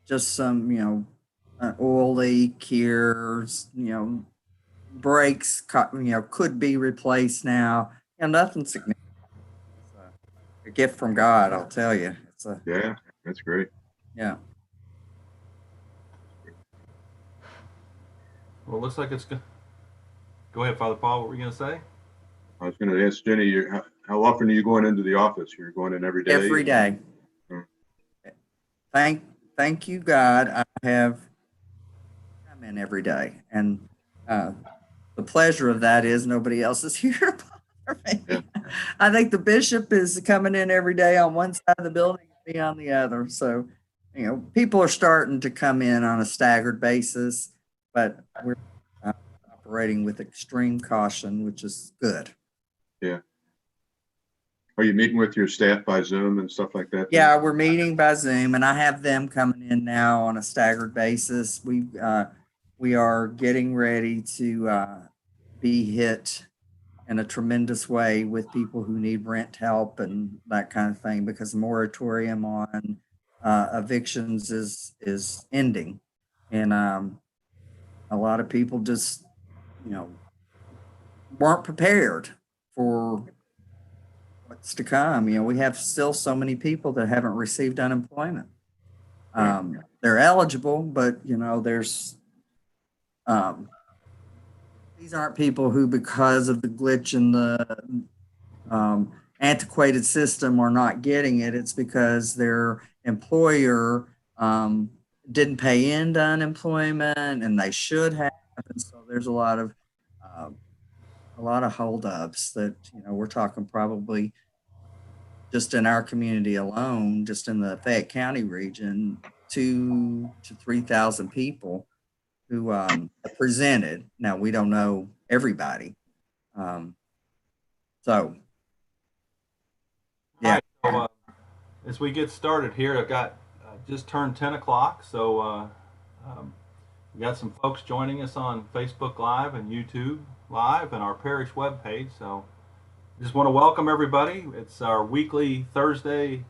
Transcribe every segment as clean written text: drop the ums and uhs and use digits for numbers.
just some, oil leak here, brakes, could be replaced now. Nothing significant. It's a gift from God, I'll tell you. Yeah, that's great. Yeah. Well, it looks like it's good. Go ahead, Father Paul. What were you going to say? I was going to ask Jenny, how often are you going into the office? You're going in every day? Every day. Hmm. Thank you, God. I have come in every day, and the pleasure of that is nobody else is here to bother me. Yeah. I think the bishop is coming in every day on one side of the building and me on the other. So, people are starting to come in on a staggered basis, but we're operating with extreme caution, which is good. Yeah. Are you meeting with your staff by Zoom and stuff like that? Yeah, we're meeting by Zoom, and I have them coming in now on a staggered basis. We are getting ready to be hit in a tremendous way with people who need rent help and that kind of thing, because the moratorium on evictions is ending, and a lot of people just weren't prepared for what's to come. We have still so many people that haven't received unemployment. They're eligible, but there's these aren't people who, because of the glitch in the antiquated system, are not getting it. It's because their employer didn't pay into unemployment, and they should have. And so there's a lot of holdups that we're talking probably just in our community alone, just in the Fayette County region, 2,000 to 3,000 people who presented. Now, we don't know everybody. So, yeah. All right, so, as we get started here, I've got just turned 10 o'clock. So we got some folks joining us on Facebook Live and YouTube Live and our parish webpage. So just want to welcome everybody. It's our weekly Thursday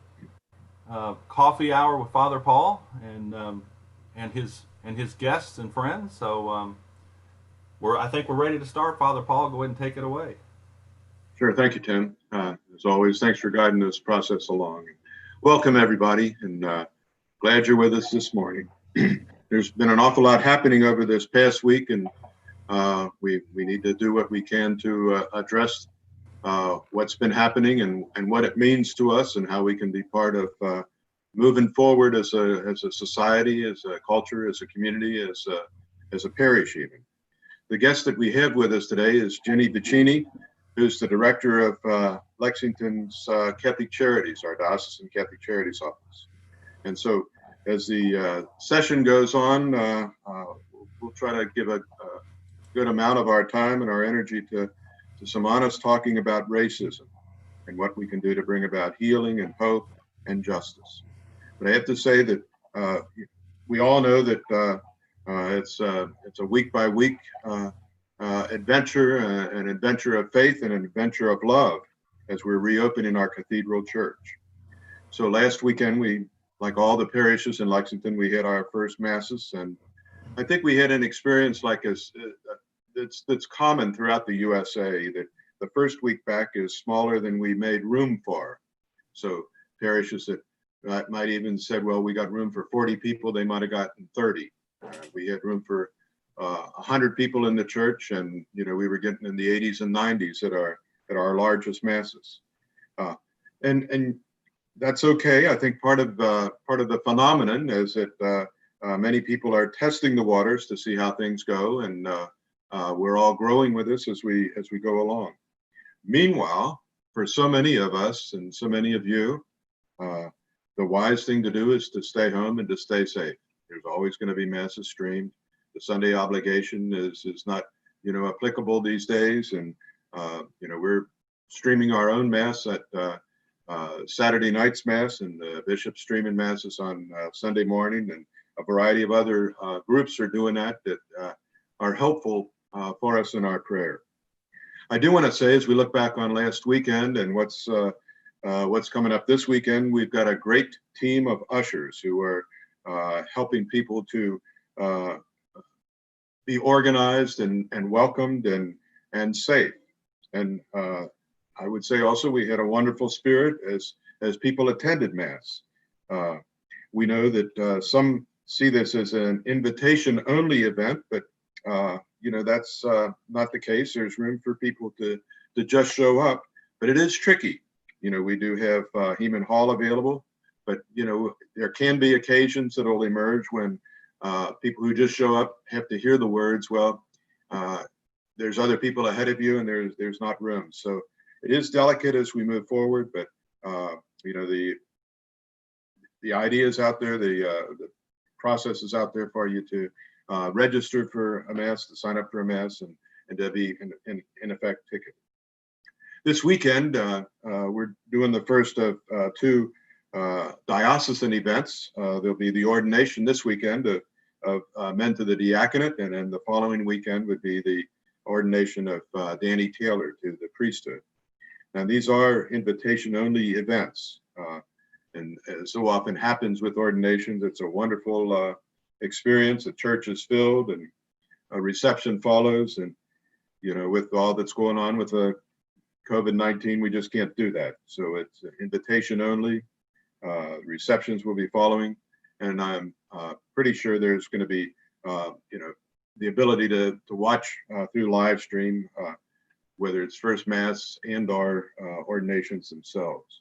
coffee hour with Father Paul and his guests and friends. So I think we're ready to start. Father Paul, go ahead and take it away. Sure. Thank you, Tim. As always, thanks for guiding this process along. Welcome, everybody, and glad you're with us this morning. There's been an awful lot happening over this past week, and we need to do what we can to address what's been happening and what it means to us, and how we can be part of moving forward as a society, as a culture, as a community, as a parish even. The guest that we have with us today is Jenny Vicini, who's the director of Lexington's Catholic Charities, our diocesan Catholic Charities office. And so as the session goes on, we'll try to give a good amount of our time and our energy to some honest talking about racism and what we can do to bring about healing and hope and justice. But I have to say that we all know that it's a week by week adventure, an adventure of faith and an adventure of love as we're reopening our Cathedral Church. So last weekend, we, like all the parishes in Lexington, we had our first masses, and I think we had an experience like that's common throughout the USA, that the first week back is smaller than we made room for. So parishes that might even said, well, we got room for 40 people, they might have gotten 30. We had room for 100 people in the church, and we were getting in the 80s and 90s at our largest masses, and that's okay. I think part of the phenomenon is that many people are testing the waters to see how things go, and we're all growing with this as we go along. Meanwhile, for so many of us and so many of you, the wise thing to do is to stay home and to stay safe. There's always going to be masses streamed. The Sunday obligation is not applicable these days, and we're streaming our own mass at Saturday night's mass, and the bishop's streaming masses on Sunday morning, and a variety of other groups are doing that are helpful for us in our prayer. I do want to say, as we look back on last weekend and what's coming up this weekend, we've got a great team of ushers who are helping people to be organized and welcomed and safe. And I would say also we had a wonderful spirit as people attended Mass. We know that some see this as an invitation-only event, but that's not the case. There's room for people to just show up, but it is tricky. We do have Heman Hall available, but there can be occasions that will emerge when people who just show up have to hear the words, well, there's other people ahead of you and there's not room. So it is delicate as we move forward, but the idea is out there, the process is out there for you to register for a Mass, to sign up for a Mass, and to be in effect ticketed. This weekend, we're doing the first of two diocesan events. There'll be the ordination this weekend of men to the diaconate, and then the following weekend would be the ordination of Danny Taylor to the priesthood. Now, these are invitation-only events, and as so often happens with ordinations, it's a wonderful experience. The church is filled, and a reception follows. And with all that's going on with the COVID-19, we just can't do that. So it's invitation only. Receptions will be following, and I'm pretty sure there's going to be, the ability to watch through live stream, whether it's First Mass and/or ordinations themselves.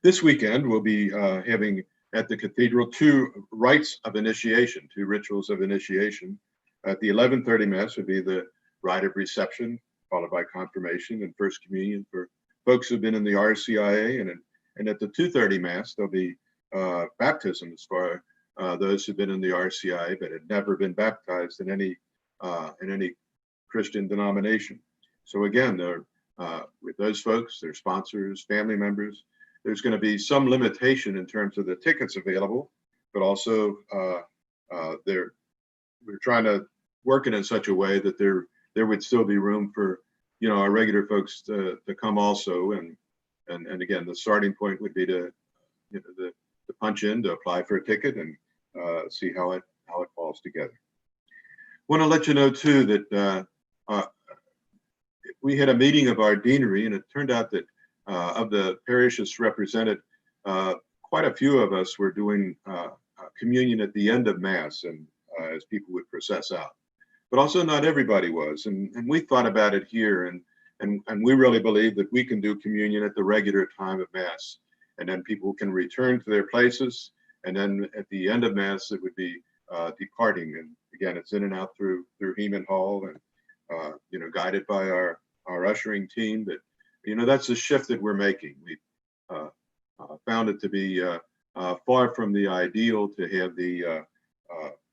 This weekend, we'll be having at the Cathedral two rites of initiation, two rituals of initiation. At the 11:30 Mass would be the rite of reception, followed by confirmation and First Communion for folks who've been in the RCIA, and at the 2:30 Mass, there'll be baptisms for those who've been in the RCIA but had never been baptized in any Christian denomination. So again, with those folks, their sponsors, family members, there's going to be some limitation in terms of the tickets available, but also we're trying to work it in such a way that there would still be room for our regular folks to come also. And again, the starting point would be to punch in, to apply for a ticket, and see how it falls together. Want to let you know too that we had a meeting of our deanery, and it turned out that of the parishes represented, quite a few of us were doing communion at the end of Mass, and as people would process out. But also not everybody was, and we thought about it here, and we really believe that we can do communion at the regular time of Mass, and then people can return to their places, and then at the end of Mass it would be departing. And again, it's in and out through Heman Hall, and guided by our ushering team. But that's the shift that we're making. We found it to be far from the ideal to have the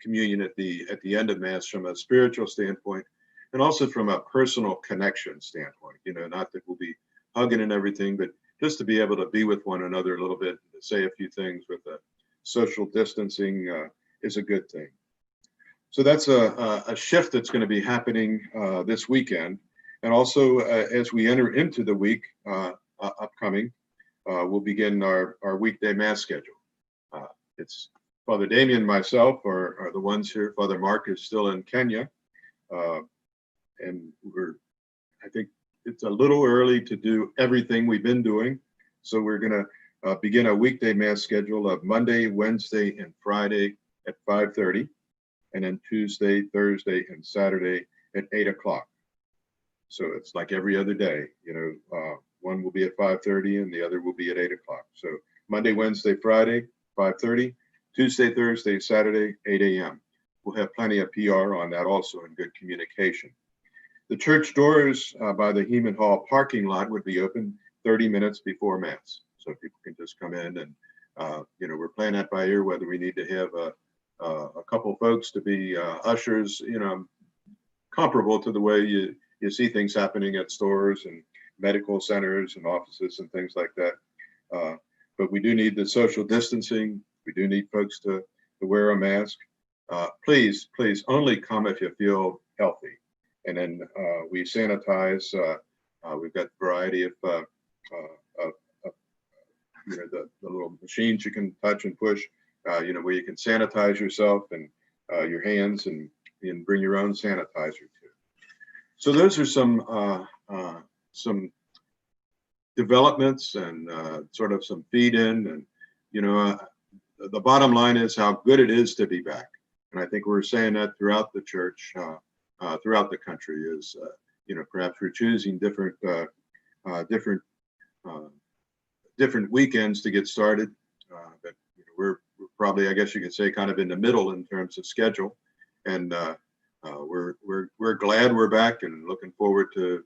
communion at the end of Mass from a spiritual standpoint, and also from a personal connection standpoint. Not that we'll be hugging and everything, but just to be able to be with one another a little bit, and to say a few things with the social distancing is a good thing. So that's a shift that's going to be happening this weekend. And also, as we enter into the week upcoming, we'll begin our weekday Mass schedule. It's Father Damien and myself are the ones here. Father Mark is still in Kenya. And I think it's a little early to do everything we've been doing. So we're going to begin a weekday Mass schedule of Monday, Wednesday, and Friday at 5:30, and then Tuesday, Thursday, and Saturday at 8 o'clock. So it's like every other day, one will be at 5:30 and the other will be at 8 o'clock. So Monday, Wednesday, Friday, 5:30, Tuesday, Thursday, Saturday, 8 a.m. We'll have plenty of PR on that also, and good communication. The church doors by the Heman Hall parking lot would be open 30 minutes before Mass. So people can just come in, and we're playing that by ear, whether we need to have a couple folks to be ushers, comparable to the way you see things happening at stores and medical centers and offices and things like that. But we do need the social distancing. We do need folks to wear a mask. Please only come if you feel healthy. And then we sanitize. We've got a variety of the little machines you can touch and push where you can sanitize yourself and your hands and bring your own sanitizer too. So those are some developments and sort of some feed in, and the bottom line is how good it is to be back. And I think we're saying that throughout the church, throughout the country, is perhaps we're choosing different weekends to get started, but we're probably, I guess you could say, kind of in the middle in terms of schedule, and we're glad we're back and looking forward to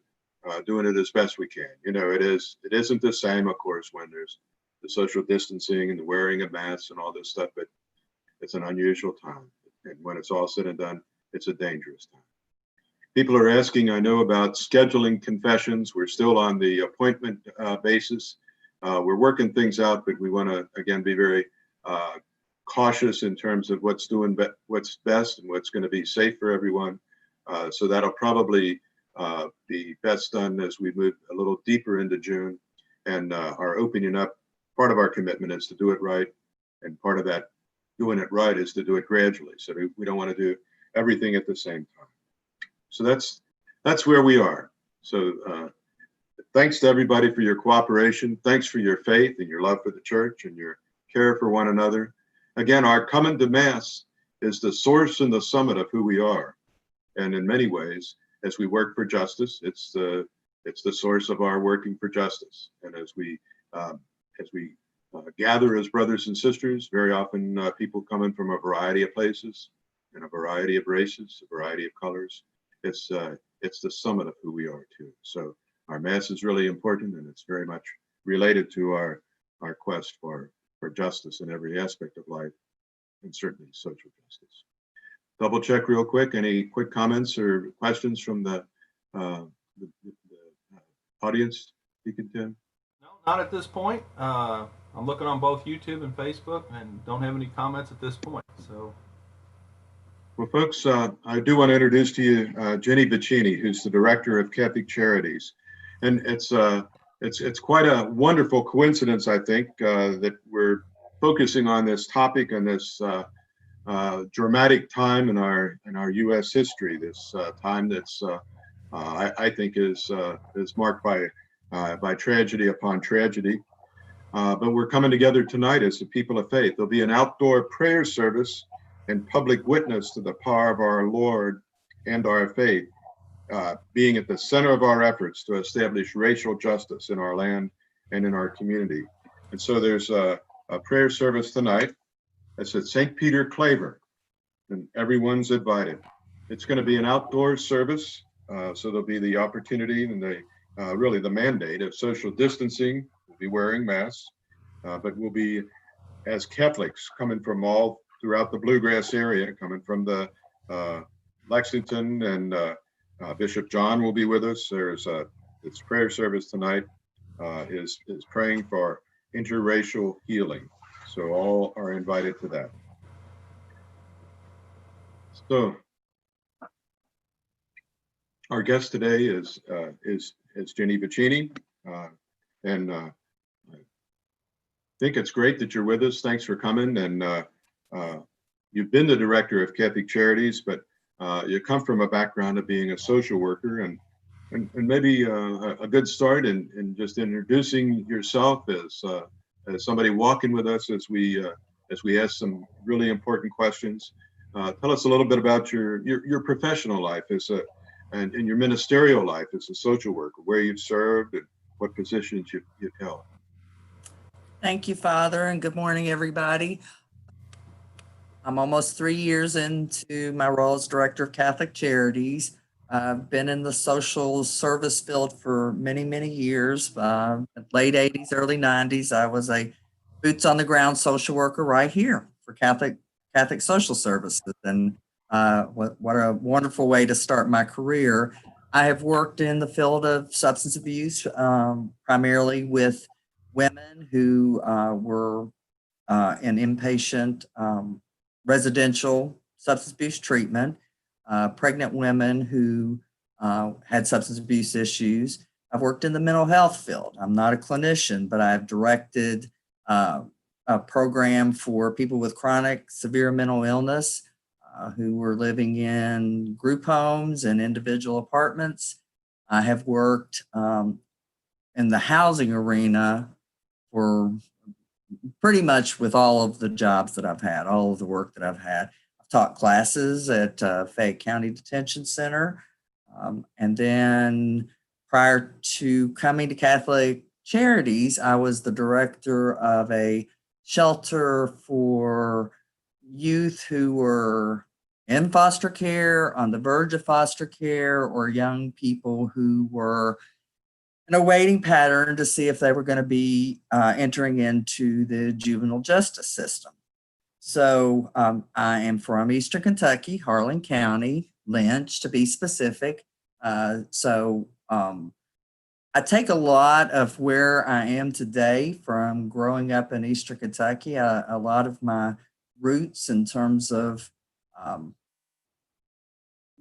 doing it as best we can. It isn't the same, of course, when there's the social distancing and the wearing of masks and all this stuff, but it's an unusual time. And when it's all said and done, it's a dangerous time. People are asking, I know, about scheduling confessions. We're still on the appointment basis. We're working things out, but we want to, again, be very cautious in terms of what's best and what's going to be safe for everyone. So that'll probably be best done as we move a little deeper into June, and are opening up. Part of our commitment is to do it right, and part of that doing it right is to do it gradually. So we don't want to do everything at the same time. So that's where we are. So thanks to everybody for your cooperation. Thanks for your faith and your love for the church and your care for one another. Again, our coming to Mass is the source and the summit of who we are. And in many ways, as we work for justice, it's the source of our working for justice. And as we gather as brothers and sisters, very often people coming from a variety of places and a variety of races, a variety of colors. It's the summit of who we are too. So our Mass is really important, and it's very much related to our quest for justice in every aspect of life, and certainly social justice. Double check real quick. Any quick comments or questions from the audience? Deacon Tim? No, not at this point. I'm looking on both YouTube and Facebook and don't have any comments at this point. So, well, folks, I do want to introduce to you Jenny Vicini, who's the director of Catholic Charities, and it's quite a wonderful coincidence, I think, that we're focusing on this topic and this dramatic time in our U.S. history. This time that's I think is marked by tragedy upon tragedy. But we're coming together tonight as the people of faith. There'll be an outdoor prayer service and public witness to the power of our Lord and our faith, being at the center of our efforts to establish racial justice in our land and in our community. And so there's a prayer service tonight. It's at St. Peter Claver, and everyone's invited. It's going to be an outdoor service, so there'll be the opportunity and really the mandate of social distancing. We'll be wearing masks, but we'll be, as Catholics, coming from all throughout the Bluegrass area, coming from the Lexington, and Bishop John will be with us. There's this prayer service tonight is praying for interracial healing. So all are invited to that. So our guest today is Jenny Vicini, and I think it's great that you're with us. Thanks for coming. And you've been the director of Catholic Charities, but you come from a background of being a social worker, and maybe a good start in just introducing yourself as somebody walking with us as we ask some really important questions. Tell us a little bit about your professional life and your ministerial life as a social worker, where you've served and what positions you've held. Thank you, Father, and good morning, everybody. I'm almost 3 years into my role as Director of Catholic Charities. I've been in the social service field for many, many years. Late 80s, early 90s, I was a boots on the ground social worker right here for Catholic Social Services. And what a wonderful way to start my career. I have worked in the field of substance abuse, primarily with women who were in inpatient residential substance abuse treatment, pregnant women who had substance abuse issues. I've worked in the mental health field. I'm not a clinician, but I've directed a program for people with chronic severe mental illness who were living in group homes and individual apartments. I have worked in the housing arena for pretty much with all of the jobs that I've had, all of the work that I've had. I've taught classes at Fayette County Detention Center. And then prior to coming to Catholic Charities, I was the director of a shelter for youth who were in foster care, on the verge of foster care, or young people who were in a waiting pattern to see if they were going to be entering into the juvenile justice system. So I am from Eastern Kentucky, Harlan County, Lynch to be specific. So I take a lot of where I am today from growing up in Eastern Kentucky. A lot of my roots in terms of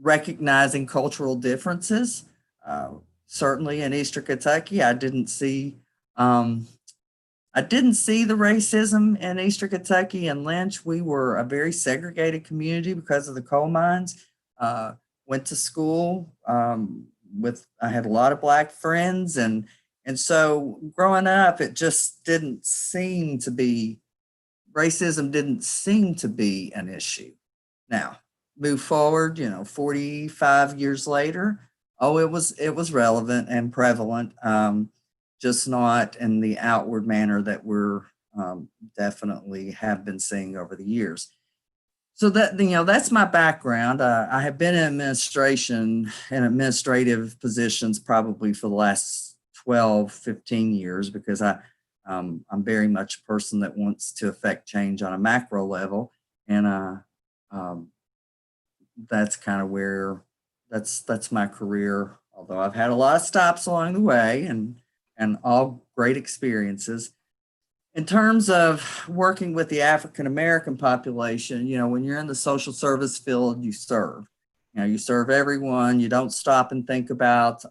recognizing cultural differences. Certainly in Eastern Kentucky, I didn't see the racism in Eastern Kentucky and Lynch. We were a very segregated community because of the coal mines. Went to school I had a lot of Black friends, and so growing up, it just didn't seem to be, racism didn't seem to be an issue. Now, move forward, 45 years later, it was relevant and prevalent, just not in the outward manner that we're definitely have been seeing over the years. So that's my background. I have been in administration and administrative positions probably for the last 12, 15 years because I'm very much a person that wants to affect change on a macro level. And that's kind of where that's my career, although I've had a lot of stops along the way and all great experiences. In terms of working with the African American population, when you're in the social service field, you serve. You serve everyone. You don't stop and think about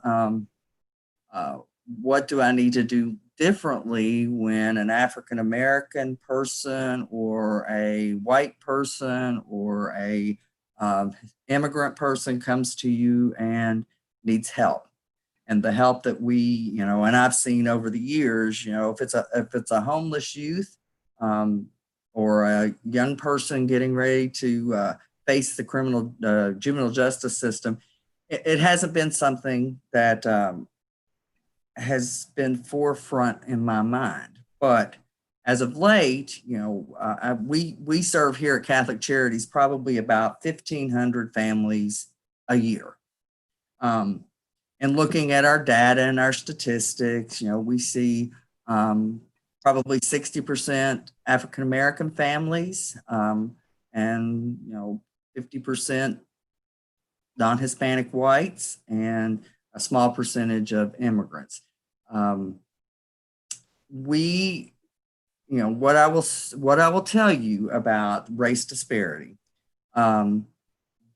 what do I need to do differently when an African American person or a white person or a immigrant person comes to you and needs help. And the help that we, and I've seen over the years, if it's a homeless youth or a young person getting ready to face the criminal juvenile justice system, it hasn't been something that has been forefront in my mind. But as of late, we serve here at Catholic Charities probably about 1,500 families a year. And looking at our data and our statistics, we see probably 60% African American families and 50% non-Hispanic whites and a small percentage of immigrants. What I will tell you about race disparity.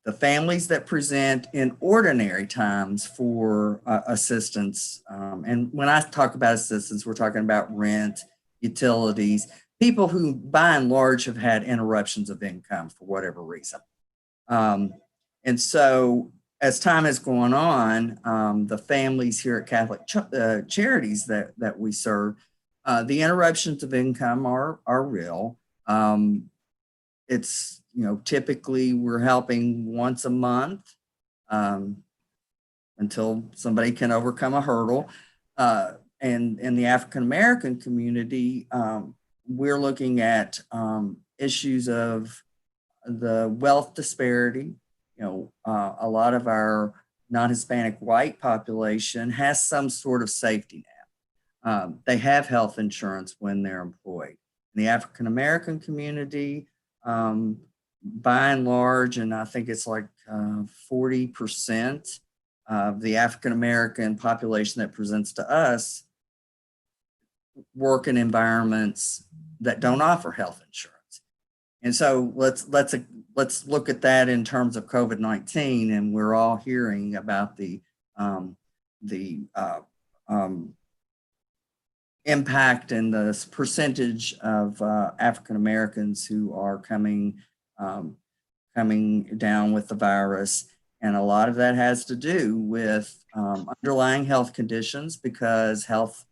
The families that present in ordinary times for assistance, and when I talk about assistance, we're talking about rent, utilities, people who by and large have had interruptions of income for whatever reason. And so as time has gone on, the families here at Catholic Charities that we serve, the interruptions of income are real. It's typically we're helping once a month until somebody can overcome a hurdle. And in the African American community, we're looking at issues of the wealth disparity. A lot of our non-Hispanic white population has some sort of safety net. They have health insurance when they're employed. In the African American community, by and large, and I think it's like 40% of the African American population that presents to us work in environments that don't offer health insurance. And so let's look at that in terms of COVID-19, and we're all hearing about the impact and the percentage of African Americans who are coming down with the virus. And a lot of that has to do with underlying health conditions because health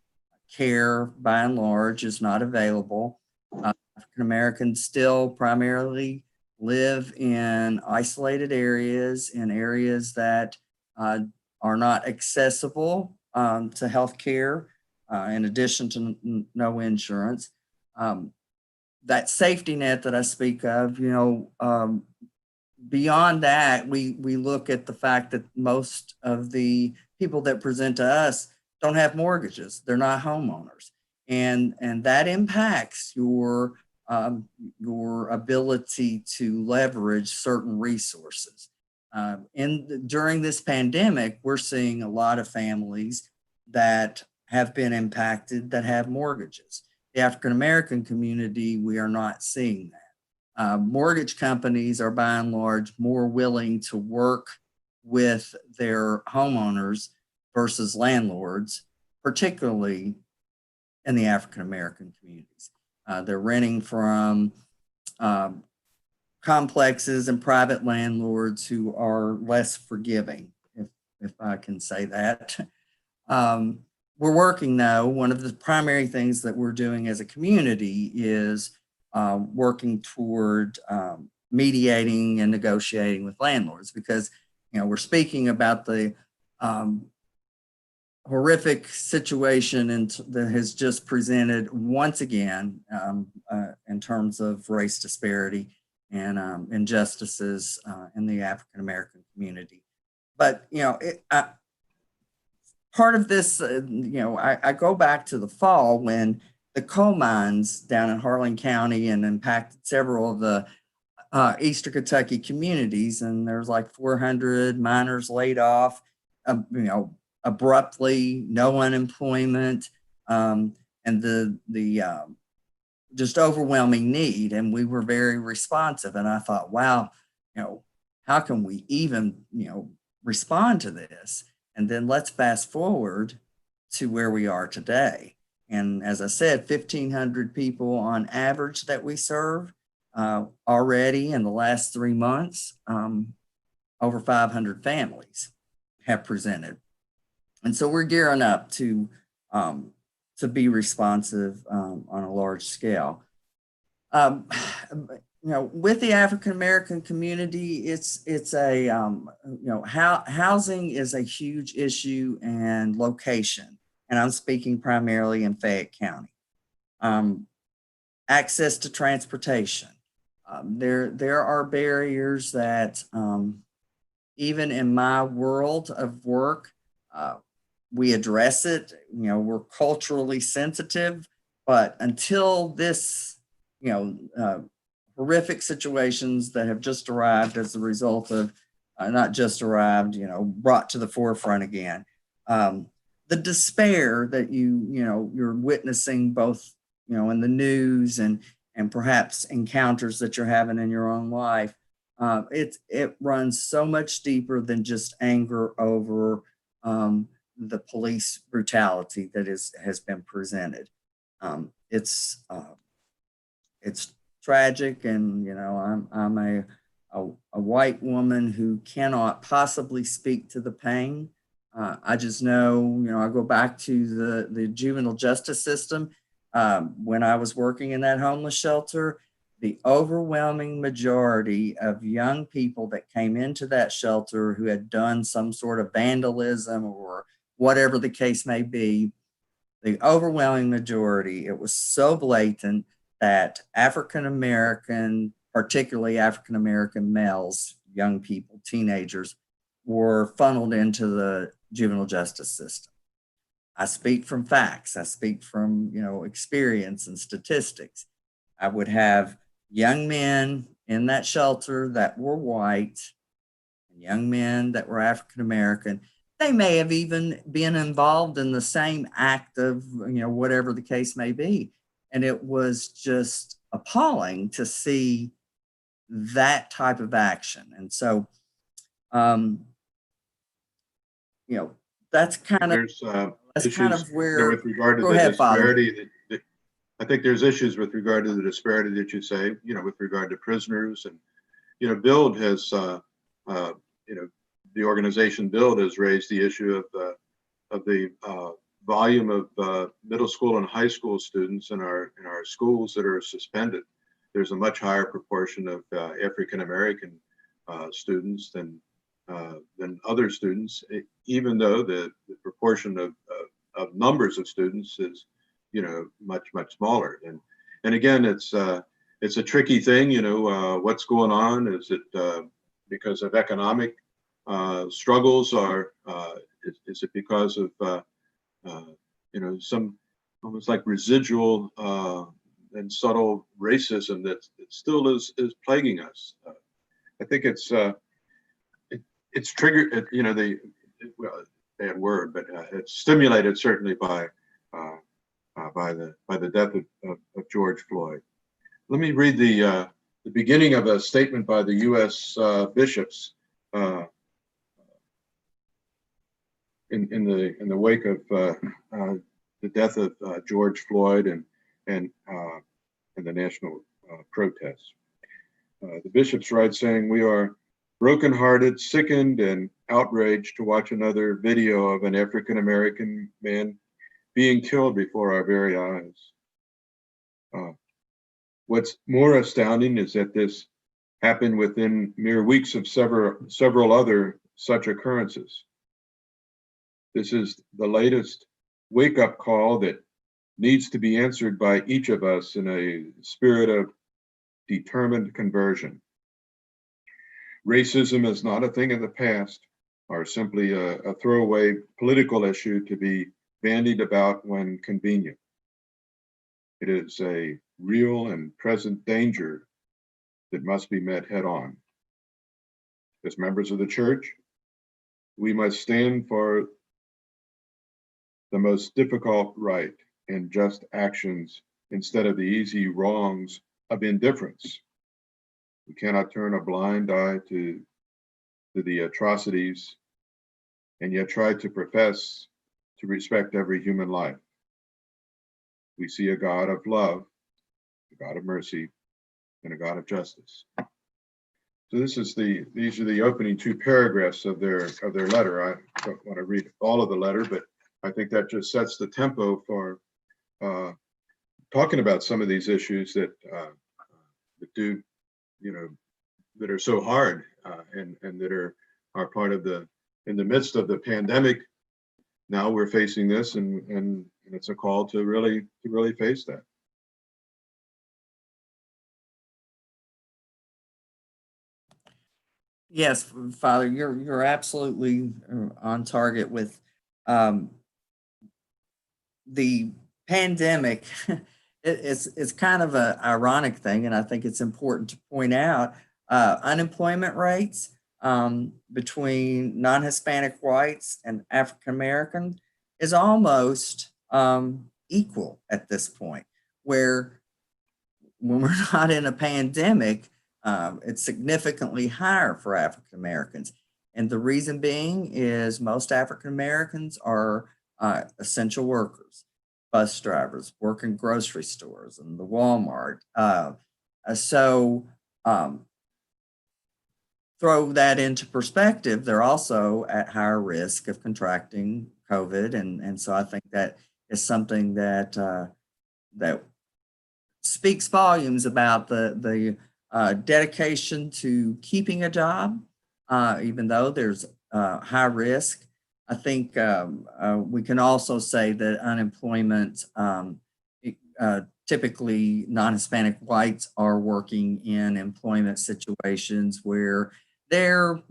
care by and large is not available. African Americans still primarily live in isolated areas, in areas that are not accessible to health care, in addition to no insurance. That safety net that I speak of, beyond that, we look at the fact that most of the people that present to us don't have mortgages. They're not homeowners. And that impacts your ability to leverage certain resources. During this pandemic, we're seeing a lot of families that have been impacted that have mortgages. The African American community, we are not seeing that. Mortgage companies are by and large more willing to work with their homeowners versus landlords, particularly in the African American communities. They're renting from complexes and private landlords who are less forgiving, if I can say that. We're working though, one of the primary things that we're doing as a community is working toward mediating and negotiating with landlords because, we're speaking about the horrific situation that has just presented once again in terms of race disparity and injustices in the African American community. But, part of this, I go back to the fall when the coal mines down in Harlan County and impacted several of the Eastern Kentucky communities, and there's like 400 miners laid off, abruptly, no unemployment, and the just overwhelming need. And we were very responsive. And I thought, wow, how can we even, respond to this? And then let's fast forward to where we are today. And as I said, 1,500 people on average that we serve already in the last 3 months, over 500 families have presented. And so we're gearing up to be responsive on a large scale. With the African American community, it's a housing is a huge issue and location, and I'm speaking primarily in Fayette County. Access to transportation. There are barriers that even in my world of work, we address it. We're culturally sensitive, but until this, horrific situations that have just arrived as a result of, not just arrived, brought to the forefront again. The despair that you're witnessing both, in the news and perhaps encounters that you're having in your own life, it runs so much deeper than just anger over the police brutality that has been presented. It's tragic, and I'm a white woman who cannot possibly speak to the pain. I just know, I go back to the juvenile justice system. When I was working in that homeless shelter, the overwhelming majority of young people that came into that shelter who had done some sort of vandalism or whatever the case may be, the overwhelming majority, it was so blatant that African American, particularly African American males, young people, teenagers, were funneled into the juvenile justice system. I speak from facts. I speak from, experience and statistics. I would have young men in that shelter that were white, and young men that were African American. They may have even been involved in the same act of, whatever the case may be. And it was just appalling to see that type of action. And so, that's kind of There's issues, where. with regard to Go the ahead, Father. disparity I think there's issues with regard to the disparity that you say, with regard to prisoners. And, BUILD has, the organization BUILD has raised the issue of the volume of middle school and high school students in our schools that are suspended. There's a much higher proportion of African American students than other students, even though the proportion of numbers of students is much smaller. And again, it's a tricky thing. What's going on? Is it because of economic struggles, or is it because of some almost like residual and subtle racism that still is plaguing us? I think it's triggered. Bad word, but it's stimulated certainly by the death of George Floyd. Let me read the beginning of a statement by the U.S. bishops in the wake of the death of George Floyd and the national protests. The bishops write saying, "We are brokenhearted, sickened, and outraged to watch another video of an African American man being killed before our very eyes. What's more astounding is that this happened within mere weeks of several other such occurrences. This is the latest wake-up call that needs to be answered by each of us in a spirit of determined conversion. Racism is not a thing of the past, or simply a throwaway political issue to be bandied about when convenient. It is a real and present danger that must be met head on. As members of the church, we must stand for the most difficult right and just actions instead of the easy wrongs of indifference. We cannot turn a blind eye to the atrocities and yet try to profess to respect every human life. We see a God of love, a God of mercy, and a God of justice." So these are the opening two paragraphs of their letter. I don't want to read all of the letter, but I think that just sets the tempo for talking about some of these issues that are so hard and that are part of in the midst of the pandemic. Now we're facing this, and it's a call to really face that. Yes, Father, you're absolutely on target with the pandemic. It's kind of an ironic thing, and I think it's important to point out unemployment rates between non-Hispanic whites and African Americans is almost equal at this point, where when we're not in a pandemic, it's significantly higher for African Americans. And the reason being is most African Americans are essential workers, bus drivers, work in grocery stores and the Walmart. So throw that into perspective, they're also at higher risk of contracting COVID. And so I think that is something that that speaks volumes about the dedication to keeping a job, even though there's high risk. I think we can also say that unemployment, typically non-Hispanic whites are working in employment situations where they're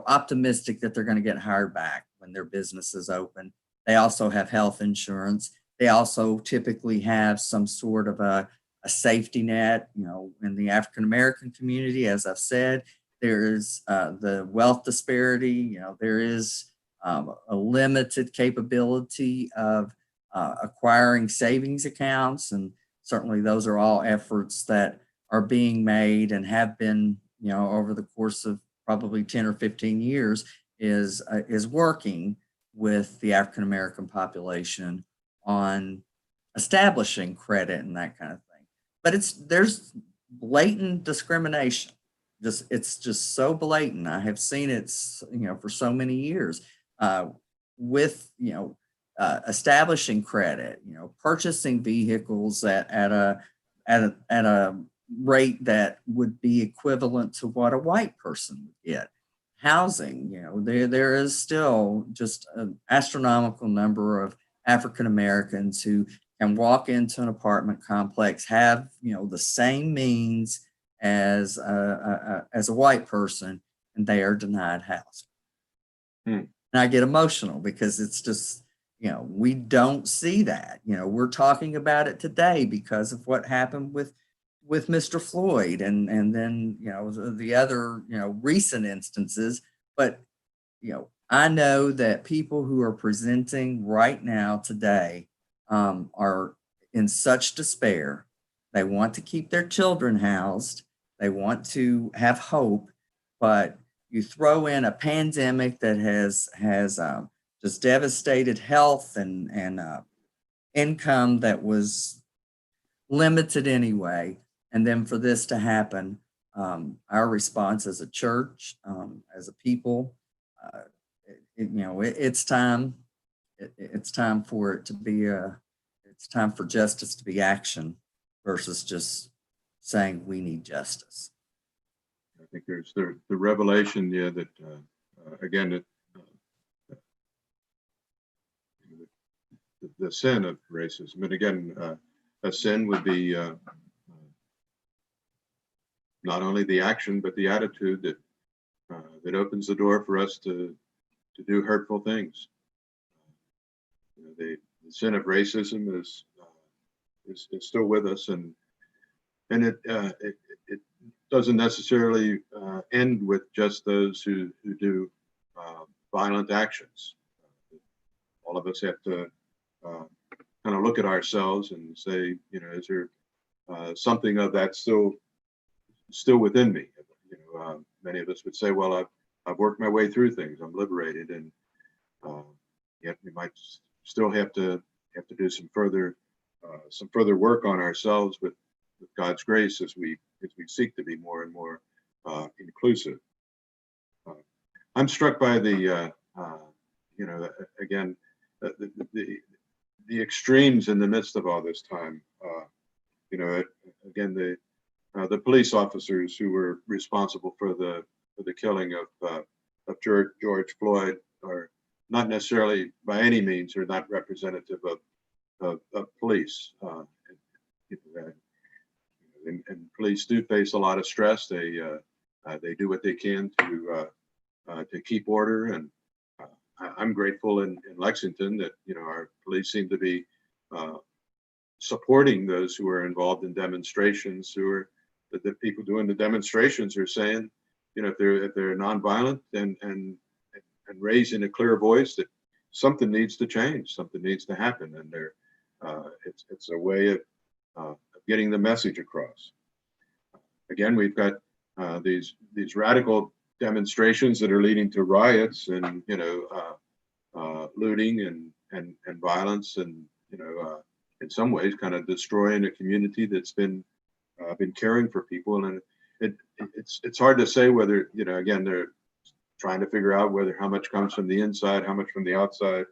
optimistic that they're going to get hired back when their business is open. They also have health insurance. They also typically have some sort of a safety net. In the African American community, as I've said, there is the wealth disparity. There is a limited capability of acquiring savings accounts, and certainly those are all efforts that are being made and have been, over the course of probably 10 or 15 years is working. with the African American population on establishing credit and that kind of thing. But there's blatant discrimination. It's just so blatant. I have seen it, for so many years, with establishing credit, purchasing vehicles at a rate that would be equivalent to what a white person would get. Housing, there is still just an astronomical number of African Americans who can walk into an apartment complex, have the same means as a white person, and they are denied housing. And I get emotional because it's just, we don't see that. We're talking about it today because of what happened with Mr. Floyd and then, the other, recent instances. But, I know that people who are presenting right now today are in such despair. They want to keep their children housed. They want to have hope, but you throw in a pandemic that has just devastated health and income that was limited anyway. And then for this to happen, our response as a church, as a people, it's time. It's time for it to be it's time for justice to be action versus just saying we need justice. I think there's the revelation, that again, the sin of racism, and again, a sin would be not only the action but the attitude that opens the door for us to do hurtful things. The sin of racism is still with us, and it doesn't necessarily end with just those who do violent actions. All of us have to kind of look at ourselves and say, is there something of that still within me? Many of us would say, well, I've worked my way through things. I'm liberated, and yet we might still have to do some further work on ourselves with God's grace as we seek to be more and more inclusive. I'm struck by the again the extremes in the midst of all this time. Again, the police officers who were responsible for the killing of George Floyd are not necessarily by any means are not representative of police. And police do face a lot of stress. They do what they can to keep order, and I'm grateful in Lexington that our police seem to be supporting those who are involved in demonstrations. The people doing the demonstrations are saying, if they're nonviolent and raising a clear voice that something needs to change, something needs to happen, and it's a way of getting the message across. Again, we've got these radical demonstrations that are leading to riots and looting and violence, and in some ways kind of destroying a community that's been caring for people. And it's hard to say whether again they're trying to figure out how much comes from the inside, how much from the outside,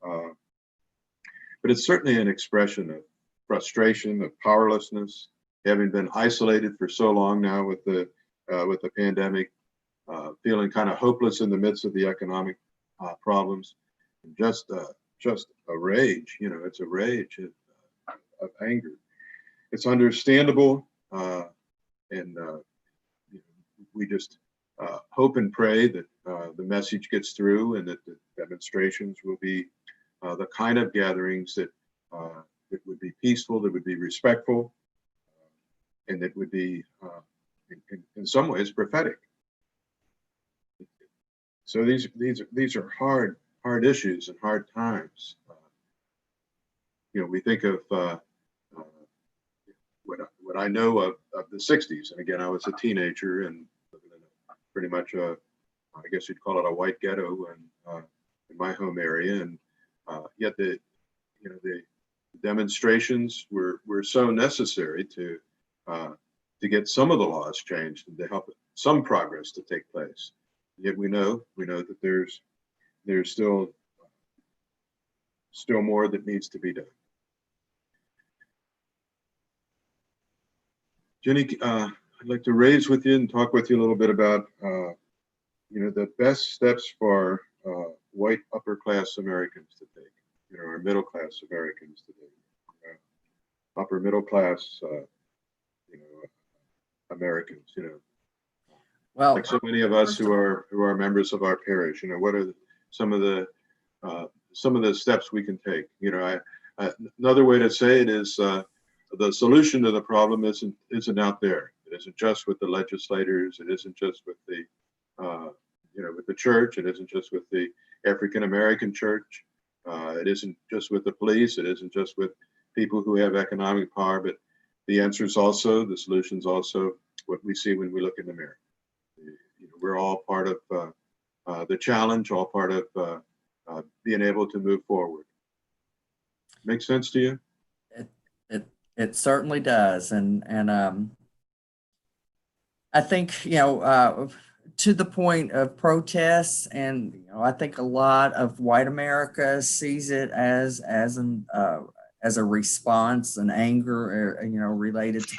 but it's certainly an expression of frustration, of powerlessness, having been isolated for so long now with the pandemic, feeling kind of hopeless in the midst of the economic problems, and just a rage. It's a rage of anger. It's understandable, and we just hope and pray that the message gets through, and that the demonstrations will be the kind of gatherings that would be peaceful, that would be respectful, and that would be, in some ways, prophetic. So these are hard issues and hard times. We think of what I know of the '60s, and again, I was a teenager and living in pretty much I guess you'd call it a white ghetto, and my home area, and yet the demonstrations were so necessary to get some of the laws changed and to help some progress to take place. Yet we know that there's still more that needs to be done. Jenny, I'd like to raise with you and talk with you a little bit about the best steps for white upper class Americans to take, our middle class Americans to take, upper middle class Americans, Well, like so many of us who are members of our parish. What are some of the steps we can take? Another way to say it is the solution to the problem isn't out there. It isn't just with the legislators. It isn't just with the with the church. It isn't just with the African American church. It isn't just with the police. It isn't just with people who have economic power. But the solutions also what we see when we look in the mirror. We're all part of the challenge, all part of being able to move forward. Make sense to you? It certainly does, and I think to the point of protests, and I think a lot of white America sees it as a response and anger, related to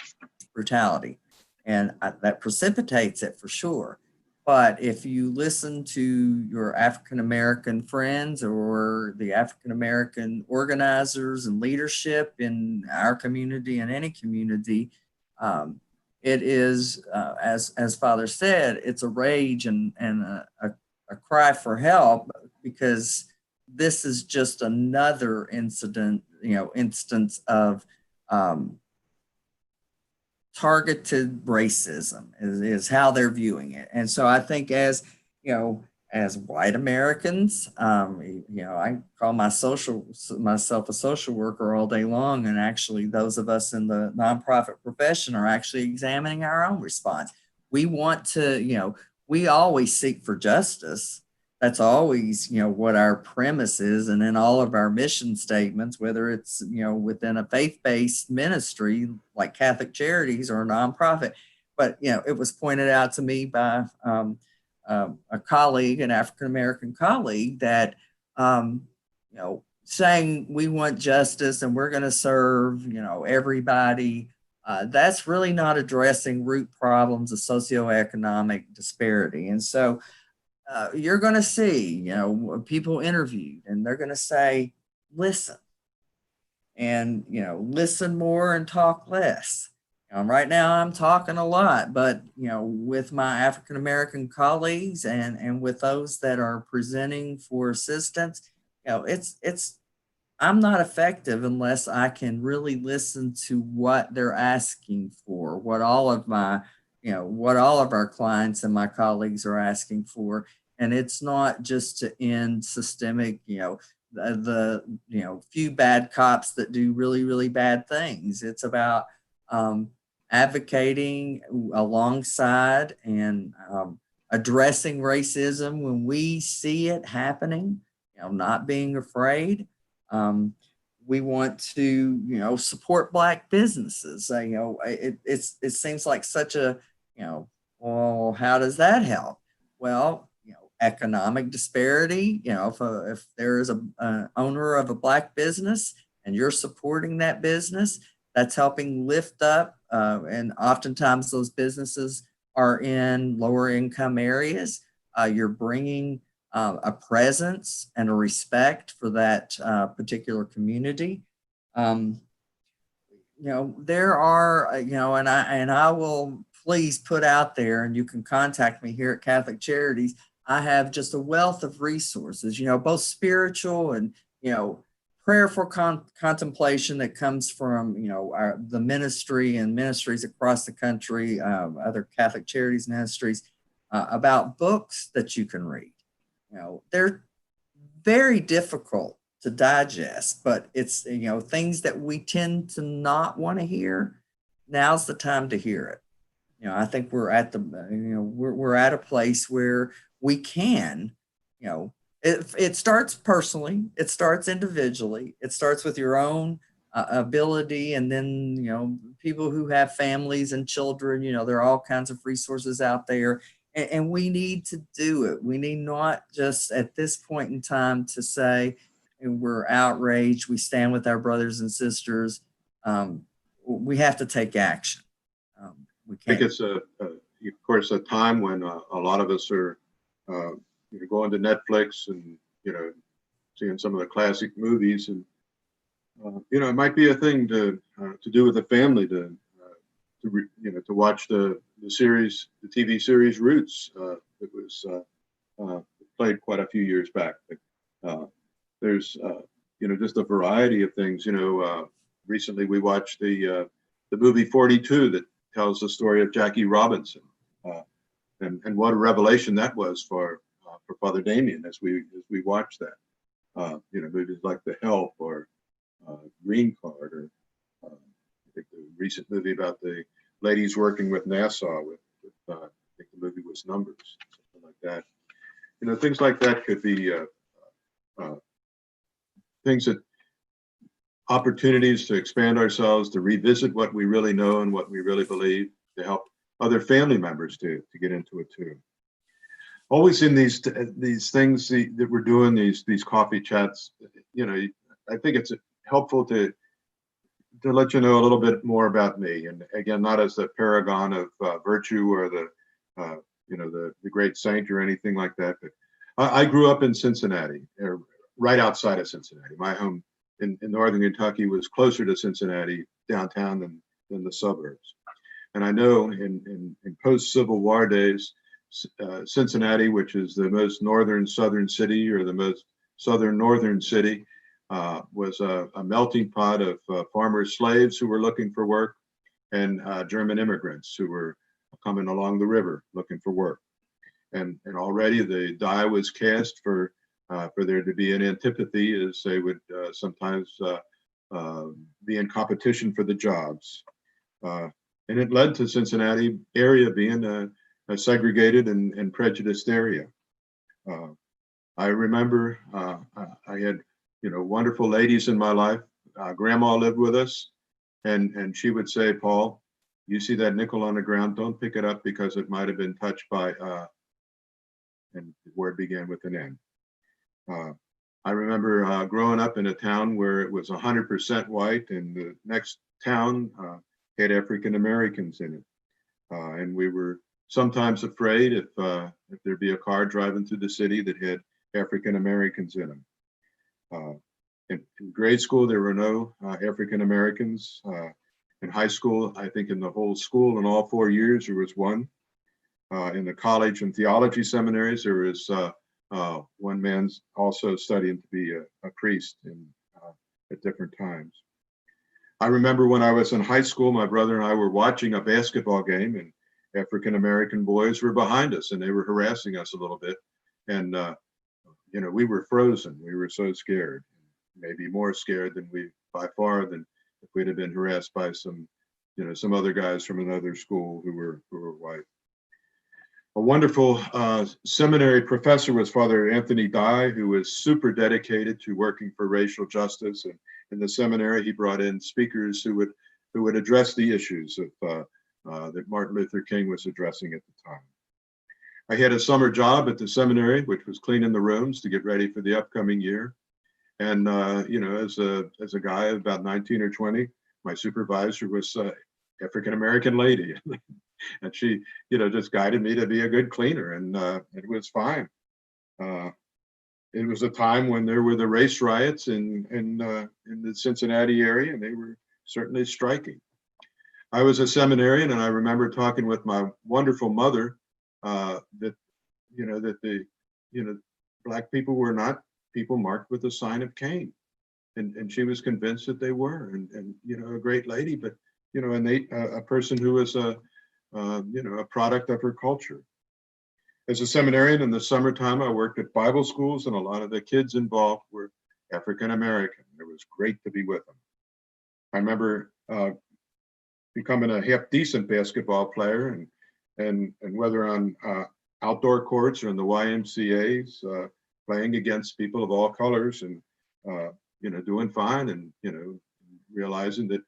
brutality, and that precipitates it for sure. But if you listen to your African American friends or the African American organizers and leadership in our community and any community, it is, as Father said, it's a rage and a cry for help, because this is just another instance of targeted racism is how they're viewing it. And so I think as white Americans, I call myself a social worker all day long. And actually those of us in the nonprofit profession are actually examining our own response. We want to, we always seek for justice. That's always, what our premise is. And in all of our mission statements, whether it's, within a faith-based ministry like Catholic Charities or a nonprofit. But, it was pointed out to me by a colleague, an African-American colleague, that, saying we want justice and we're going to serve, everybody, that's really not addressing root problems of socioeconomic disparity. And so, you're going to see, people interviewed, and they're going to say, listen, and, listen more and talk less. Right now I'm talking a lot, but, with my African-American colleagues and with those that are presenting for assistance, I'm not effective unless I can really listen to what they're asking for, what all of our clients and my colleagues are asking for. And it's not just to end systemic, the few bad cops that do really, really bad things. It's about advocating alongside and addressing racism when we see it happening, not being afraid. We want to, support Black businesses. It seems like such a, well, how does that help? Well, economic disparity. If there is an owner of a Black business and you're supporting that business, that's helping lift up. And oftentimes those businesses are in lower income areas. You're bringing a presence and a respect for that particular community. There are, and I will please put out there, and you can contact me here at Catholic Charities. I have just a wealth of resources, both spiritual and, prayerful contemplation that comes from, the ministry and ministries across the country, other Catholic Charities ministries, about books that you can read. They're very difficult to digest, but it's, things that we tend to not want to hear. Now's the time to hear it. I think we're at we're at a place where we can, It starts personally, it starts individually, it starts with your own ability, and then, people who have families and children, there are all kinds of resources out there, and we need to do it. We need not just at this point in time to say we're outraged, we stand with our brothers and sisters. We have to take action. We I think can't. it's of course, a time when a lot of us are going to Netflix and seeing some of the classic movies, and it might be a thing to do with the family to watch the series, the TV series Roots. It was played quite a few years back. But there's just a variety of things. Recently we watched the movie 42 that tells the story of Jackie Robinson, and what a revelation that was for Father Damien as we watched that. Movies like The Help or Green Card, or I think the recent movie about the ladies working with NASA with I think the movie was Numbers, something like that. Things like that could be things that opportunities to expand ourselves, to revisit what we really know and what we really believe, to help other family members to get into it too. Always in these things that we're doing, these coffee chats, I think it's helpful to let you know a little bit more about me. And again, not as the paragon of virtue or the great saint or anything like that, but I grew up in Cincinnati, or right outside of Cincinnati. My home in northern Kentucky was closer to Cincinnati downtown than the suburbs. And I know in post-Civil War days, Cincinnati, which is the most northern southern city, or the most southern northern city, was a melting pot of farmer slaves who were looking for work, and German immigrants who were coming along the river looking for work. And already the die was cast for there to be an antipathy, as they would sometimes be in competition for the jobs. And it led to Cincinnati area being a segregated and prejudiced area. I remember I had wonderful ladies in my life. Grandma lived with us, and she would say, "Paul, you see that nickel on the ground, don't pick it up because it might have been touched by," and the word began with an N. I remember growing up in a town where it was 100% white, and the next town had African Americans in it, and we were sometimes afraid if there'd be a car driving through the city that had African Americans in them. In grade school, there were no African Americans. In high school, I think in the whole school, in all 4 years, there was one. In the college and theology seminaries, there was one man also studying to be a priest at different times. I remember when I was in high school, my brother and I were watching a basketball game, and African American boys were behind us, and they were harassing us a little bit. And we were frozen. We were so scared, maybe more scared than by far than if we'd have been harassed by some other guys from another school who were white. A wonderful seminary professor was Father Anthony Dye, who was super dedicated to working for racial justice. And in the seminary, he brought in speakers who would address the issues that Martin Luther King was addressing at the time. I had a summer job at the seminary, which was cleaning the rooms to get ready for the upcoming year. And as a guy of about 19 or 20, my supervisor was African American lady. And she, just guided me to be a good cleaner, and it was fine. It was a time when there were the race riots in the Cincinnati area, and they were certainly striking. I was a seminarian, and I remember talking with my wonderful mother that the Black people were not people marked with the sign of Cain, and she was convinced that they were, and a great lady, but a person who was a product of her culture. As a seminarian in the summertime, I worked at Bible schools, and a lot of the kids involved were African American. It was great to be with them. I remember becoming a half decent basketball player, and whether on outdoor courts or in the YMCA's, playing against people of all colors and, doing fine and, realizing that,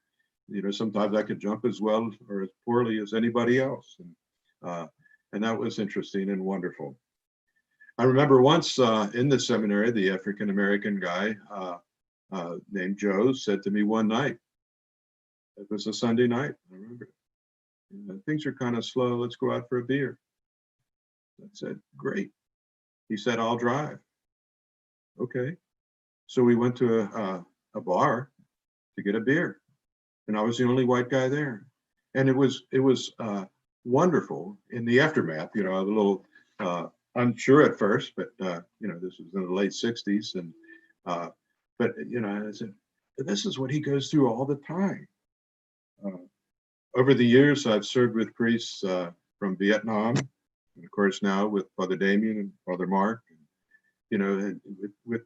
sometimes I could jump as well or as poorly as anybody else. And that was interesting and wonderful. I remember once in the seminary, the African-American guy named Joe said to me one night, it was a Sunday night, I remember, things are kind of slow, let's go out for a beer. I said, great. He said, I'll drive. Okay. So we went to a bar to get a beer, and I was the only white guy there. And it was wonderful in the aftermath, a little unsure at first, but this was in the late 60s. And but I said, this is what he goes through all the time. Over the years, I've served with priests from Vietnam, and of course now with Father Damien and Father Mark, and, with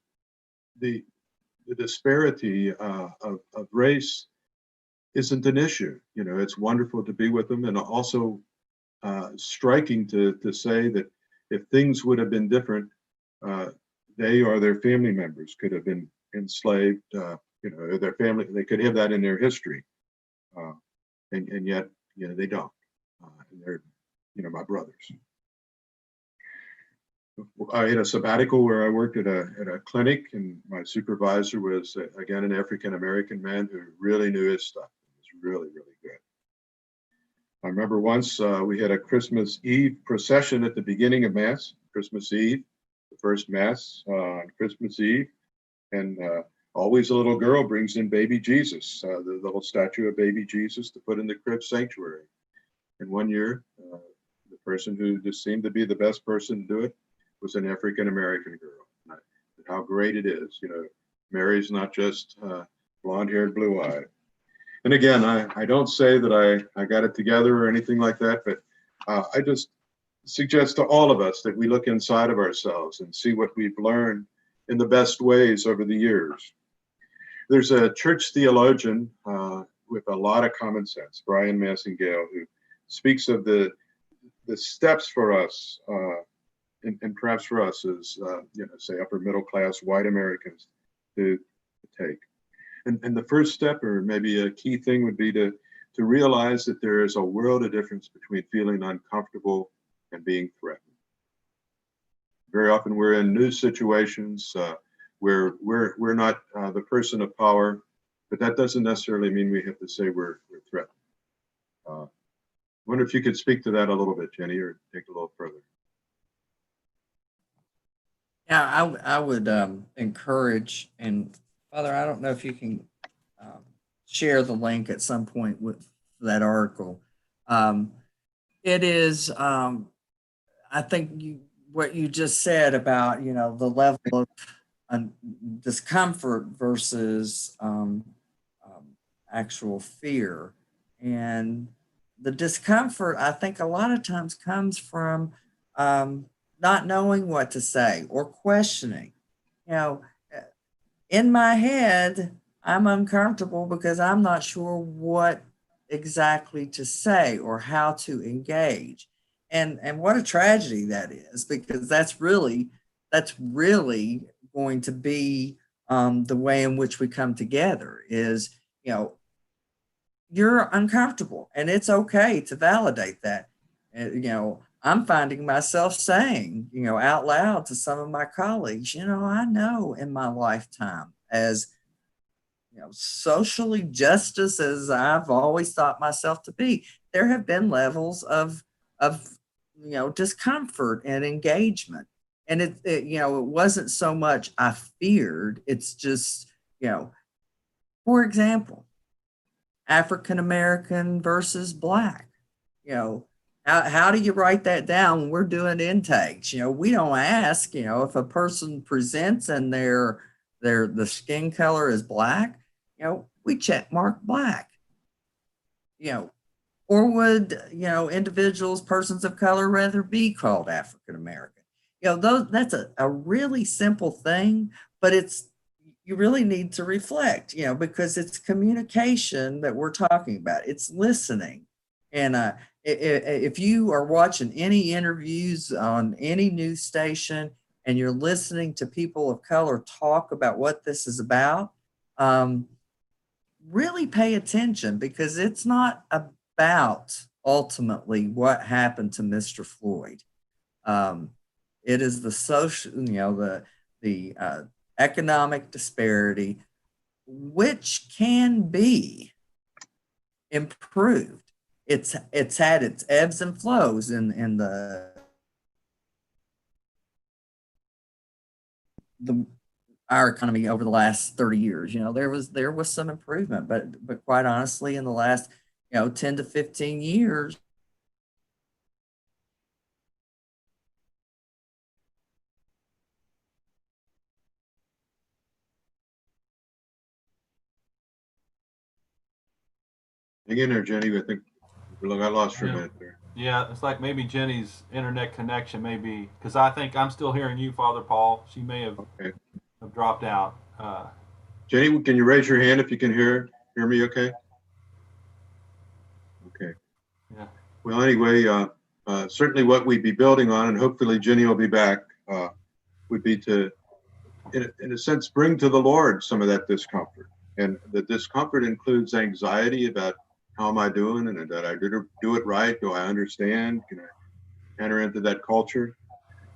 the disparity of race isn't an issue. It's wonderful to be with them, and also striking to say that if things would have been different, they or their family members could have been enslaved. Their family, they could have that in their history, and yet they don't. And they're my brothers. I had a sabbatical where I worked at a clinic, and my supervisor was again an African-American man who really knew his stuff. It was really, really good. I remember once we had a Christmas Eve procession at the beginning of Mass, Christmas Eve, the first Mass on Christmas Eve, and always a little girl brings in baby Jesus, the little statue of baby Jesus to put in the crib sanctuary. And one year, the person who just seemed to be the best person to do it was an African-American girl. And how great it is, Mary's not just blonde-haired, blue-eyed. And again, I don't say that I got it together or anything like that, but I just suggest to all of us that we look inside of ourselves and see what we've learned in the best ways over the years. There's a church theologian with a lot of common sense, Brian Massingale, who speaks of the steps for us, and perhaps for us as, say upper middle class white Americans to take. And the first step, or maybe a key thing, would be to realize that there is a world of difference between feeling uncomfortable and being threatened. Very often we're in new situations where we're not the person of power, but that doesn't necessarily mean we have to say we're threatened. I wonder if you could speak to that a little bit, Jenny, or take it a little further. Yeah, I would encourage, and Father, I don't know if you can share the link at some point with that article. It is, I think what you just said about, the level of discomfort versus actual fear. And the discomfort, I think a lot of times comes from not knowing what to say or questioning. In my head, I'm uncomfortable because I'm not sure what exactly to say or how to engage. And what a tragedy that is, because that's really going to be the way in which we come together is, you're uncomfortable, and it's okay to validate that. I'm finding myself saying, out loud to some of my colleagues, I know in my lifetime, as socially justice as I've always thought myself to be, there have been levels of discomfort and engagement. And it wasn't so much I feared, it's just, for example, African American versus Black. How do you write that down when we're doing intakes? We don't ask, if a person presents and the skin color is Black, we check mark Black. Or would, individuals, persons of color rather be called African American? That's a really simple thing, but you really need to reflect, because it's communication that we're talking about. It's listening. And if you are watching any interviews on any news station, and you're listening to people of color talk about what this is about, really pay attention, because it's not about ultimately what happened to Mr. Floyd. It is the social, the economic disparity, which can be improved. It's had its ebbs and flows in the our economy over the last 30 years. There was some improvement, but quite honestly, in the last 10 to 15 years, Hang in there, Jenny. I think I lost for a minute there. Yeah, it's like maybe Jenny's internet connection may be, because I think I'm still hearing you, Father Paul. She may have, Okay. have dropped out. Jenny, can you raise your hand if you can hear me okay? Okay. Yeah. Well, anyway, certainly what we'd be building on, and hopefully Jenny will be back, would be to, in a sense, bring to the Lord some of that discomfort. And the discomfort includes anxiety about how am I doing, and that I do it right? Do I understand? Can I enter into that culture?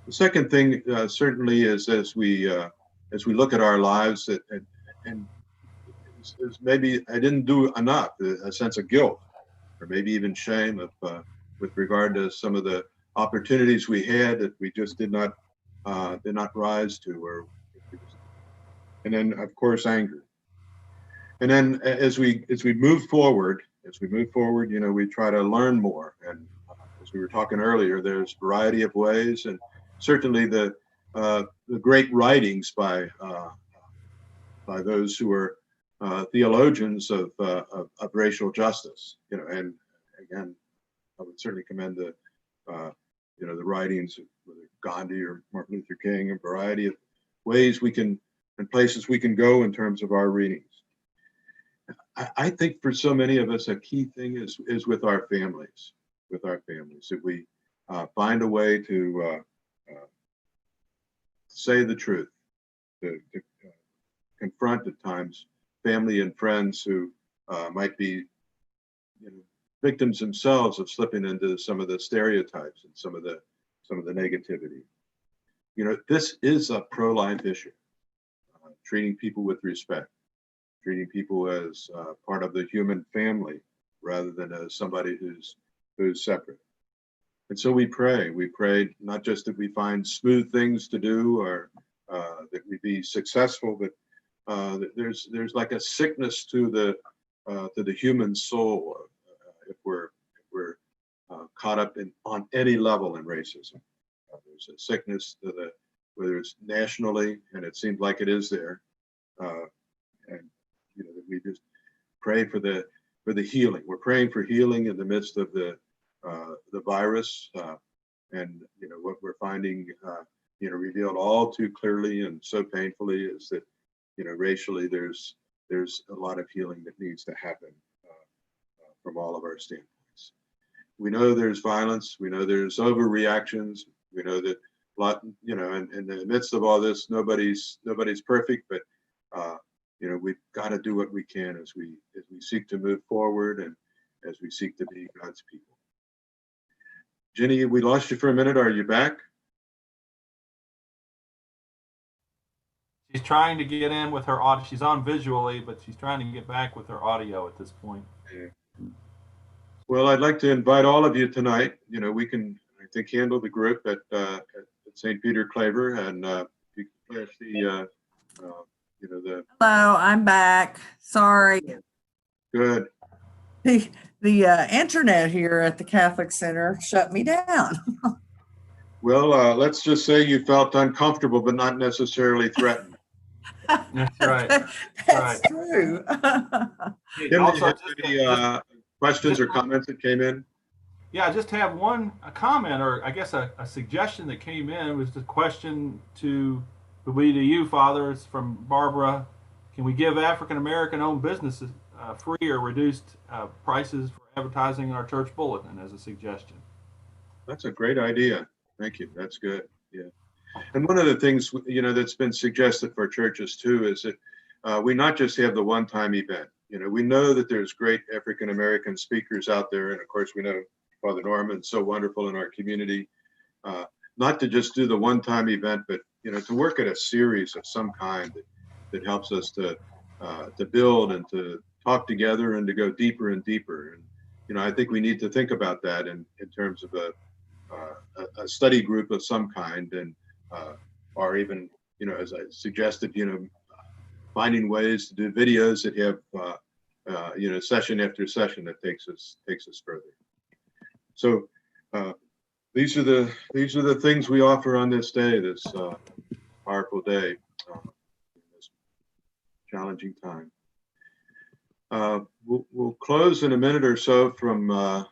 The second thing certainly is as we look at our lives and is maybe I didn't do enough, a sense of guilt or maybe even shame with regard to some of the opportunities we had that we just did not rise to, and then of course anger. And then as we move forward, we try to learn more. And as we were talking earlier, there's a variety of ways, and certainly the great writings by those who are theologians of racial justice. And again, I would certainly commend the writings of whether Gandhi or Martin Luther King, a variety of ways we can and places we can go in terms of our readings. I think for so many of us, a key thing is with our families, that we find a way to say the truth, to confront at times family and friends who might be victims themselves of slipping into some of the stereotypes and some of the negativity. This is a pro-life issue, treating people with respect, treating people as part of the human family rather than as somebody who's separate. And so we pray not just that we find smooth things to do or that we be successful, but that there's like a sickness to the human soul if we're caught up on any level in racism. There's a sickness to whether it's nationally, and it seems like it is there, and we just pray for the healing. We're praying for healing in the midst of the virus, and what we're finding revealed all too clearly and so painfully is that racially there's a lot of healing that needs to happen from all of our standpoints. We know there's violence. We know there's overreactions. We know that a lot, in the midst of all this, nobody's perfect, but we've got to do what we can as we seek to move forward and as we seek to be God's people. Jenny, we lost you for a minute. Are you back? She's trying to get in with her audio. She's on visually, but she's trying to get back with her audio at this point. Yeah. Well, I'd like to invite all of you tonight. We can, I think, handle the group at St. Peter Claver, and you can flash the hello, I'm back. Sorry. Good. The internet here at the Catholic Center shut me down. Well, let's just say you felt uncomfortable, but not necessarily threatened. That's right. That's true. Tim, Also, do you have any questions or comments that came in? Yeah, I just have a comment, or I guess a suggestion that came in. Was the question to you, Father. It's from Barbara. Can we give African American owned businesses free or reduced prices for advertising in our church bulletin as a suggestion? That's a great idea. Thank you. That's good. Yeah. And one of the things, that's been suggested for churches too is that we not just have the one-time event. We know that there's great African-American speakers out there. And of course, we know Father Norman's so wonderful in our community. Not to just do the one-time event, but, to work at a series of some kind that helps us to build and to talk together and to go deeper and deeper. And, I think we need to think about that in terms of a study group of some kind, and or even, as I suggested, finding ways to do videos that have, session after session that takes us further. So these are the things we offer on this day, this powerful day, in this challenging time. We'll close in a minute or so from our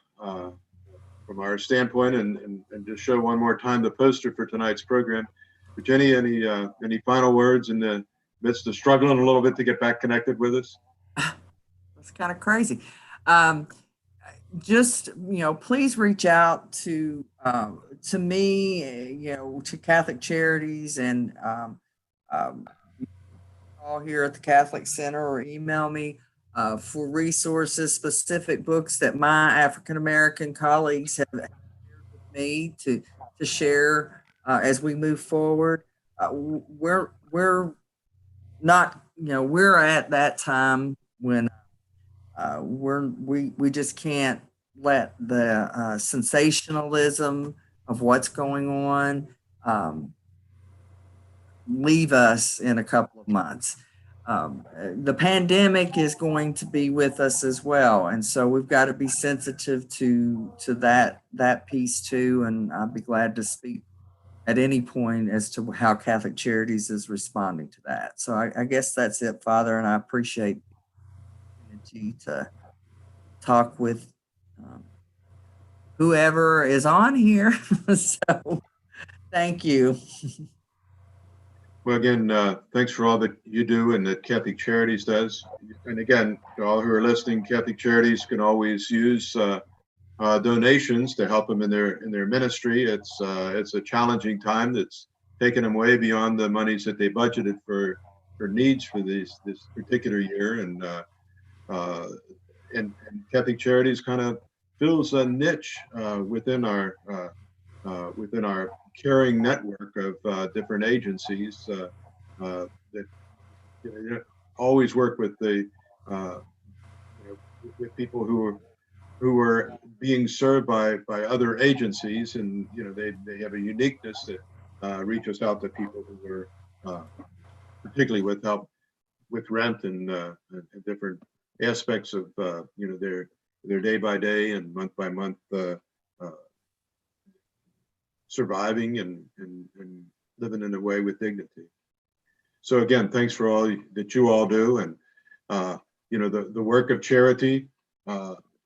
standpoint, and just show one more time the poster for tonight's program. But Jenny, any final words in the midst of struggling a little bit to get back connected with us? That's kind of crazy. Just, please reach out to me, to Catholic Charities, and all here at the Catholic Center, or email me for resources, specific books that my African-American colleagues have shared with me to share as we move forward. We're not, we're at that time when we just can't let the sensationalism of what's going on leave us in a couple of months. The pandemic is going to be with us as well, and so we've got to be sensitive to that piece too. And I'll be glad to speak at any point as to how Catholic Charities is responding to that. So I guess that's it, Father, and I appreciate the opportunity to talk with whoever is on here. So thank you. Well, again, thanks for all that you do and that Catholic Charities does. And again, to all who are listening, Catholic Charities can always use donations to help them in their ministry. It's a challenging time that's taken them way beyond the monies that they budgeted for needs for this particular year. And Catholic Charities kind of fills a niche within our caring network of different agencies that always work with with people who are being served by other agencies, and they have a uniqueness that reaches out to people who are particularly with help with rent and different aspects of their day by day and month by month surviving and living in a way with dignity. So again, thanks for all that you all do. And the work of charity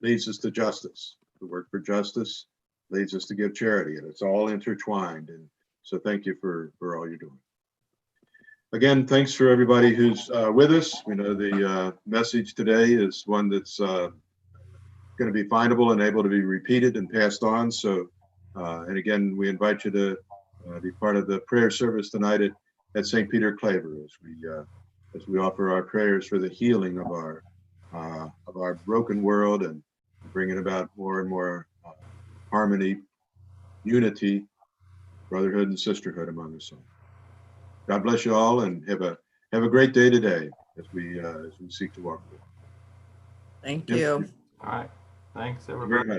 leads us to justice. The work for justice leads us to give charity, and it's all intertwined. And so thank you for all you're doing. Again, thanks for everybody who's with us. We know the message today is one that's going to be findable and able to be repeated and passed on. So, and again, we invite you to be part of the prayer service tonight at St. Peter Claver as we offer our prayers for the healing of our broken world and bringing about more and more harmony, unity, brotherhood, and sisterhood among us all. God bless you all, and have a great day today as we seek to walk with. Thank you. All right. Thanks, everybody. Very much.